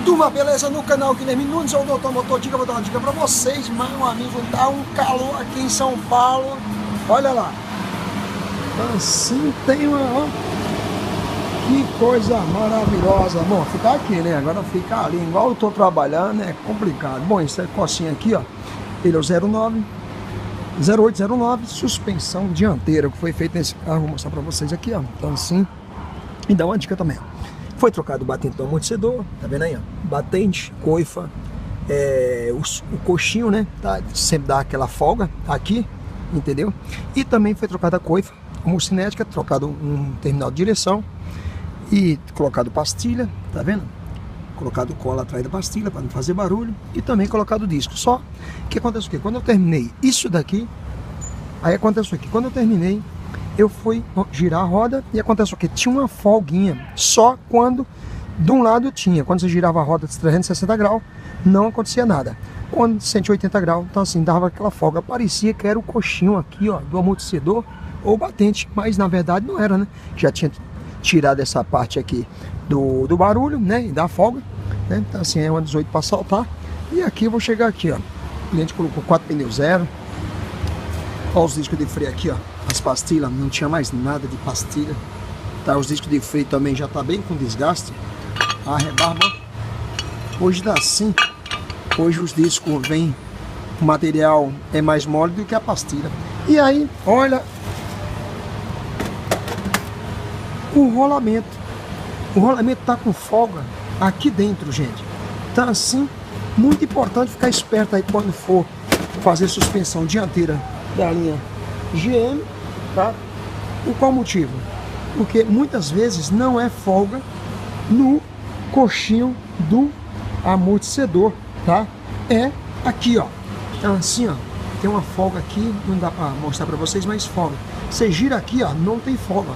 Turma, beleza? No canal Guilherme Nunes, o Doutor Motor Dica. Vou dar uma dica pra vocês, meu amigo. Tá um calor aqui em São Paulo. Olha lá. Assim tem uma... Ó, que coisa maravilhosa. Bom, ficar aqui, né? Agora ficar ali, igual eu tô trabalhando, é complicado. Bom, esse cocinho aqui, ó. Ele é o 0809, suspensão dianteira, que foi feito nesse carro. Vou mostrar pra vocês aqui, ó. Então assim, e dá uma dica também, ó. Foi trocado o batente do amortecedor, tá vendo aí, ó? Batente, coifa, o coxinho, né? Tá? Sempre dá aquela folga aqui, entendeu? E também foi trocada a coifa, homocinética, trocado um terminal de direção e colocado pastilha, tá vendo? Colocado cola atrás da pastilha para não fazer barulho e também colocado disco. Só que acontece o quê? Quando eu terminei isso daqui, aí acontece o quê? Quando eu terminei, eu fui girar a roda e acontece o que? Tinha uma folguinha, só quando de um lado tinha, quando você girava a roda de 360 graus, não acontecia nada. Quando 180 graus, então assim, dava aquela folga, parecia que era o coxinho aqui, ó, do amortecedor ou batente, mas na verdade não era, né? Já tinha tirado essa parte aqui do barulho, né, e da folga, né? Então assim, é uma 18 para saltar. E aqui eu vou chegar aqui, ó, o cliente colocou 4 pneus zero. Olha os discos de freio aqui, ó. As pastilhas, não tinha mais nada de pastilha. Tá, os discos de freio também já tá bem com desgaste. A rebarba hoje dá assim. Hoje os discos vêm, o material é mais mole do que a pastilha. E aí, olha o rolamento. O rolamento tá com folga aqui dentro, gente. Então assim, muito importante ficar esperto aí quando for fazer suspensão dianteira da linha GM, tá? Por qual motivo? Porque muitas vezes não é folga no coxinho do amortecedor, tá? É aqui, ó. Então assim, ó, tem uma folga aqui, não dá pra mostrar pra vocês, mas folga. Você gira aqui, ó, não tem folga.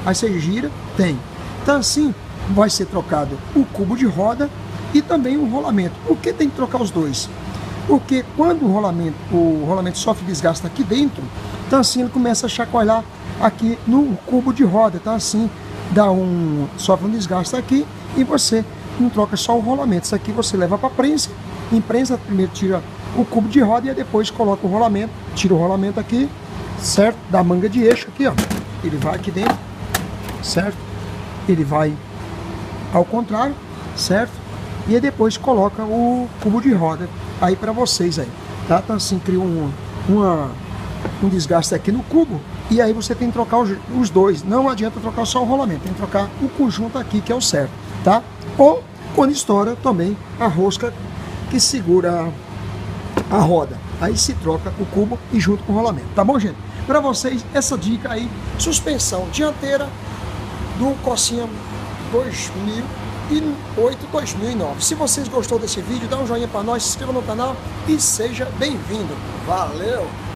Aí você gira, tem. Então assim, vai ser trocado o cubo de roda e também o rolamento. Por que tem que trocar os dois? Porque quando o rolamento sofre desgaste aqui dentro, então assim ele começa a chacoalhar aqui no cubo de roda, então assim sofre um desgaste aqui e você não troca só o rolamento. Isso aqui você leva para prensa, imprensa, primeiro tira o cubo de roda e depois coloca o rolamento, tira o rolamento aqui, certo? Da manga de eixo aqui, ó, ele vai aqui dentro, certo? Ele vai ao contrário, certo? E aí depois coloca o cubo de roda aí para vocês aí, tá? Então assim, cria um desgaste aqui no cubo e aí você tem que trocar os dois. Não adianta trocar só o rolamento, tem que trocar o conjunto aqui que é o certo, tá? Ou quando estoura também a rosca que segura a roda, aí se troca o cubo e junto com o rolamento, tá bom, gente? Para vocês essa dica aí, suspensão dianteira do Cocinha 2008-2009. Se vocês gostou desse vídeo, dá um joinha para nós, se inscreva no canal e seja bem-vindo. Valeu!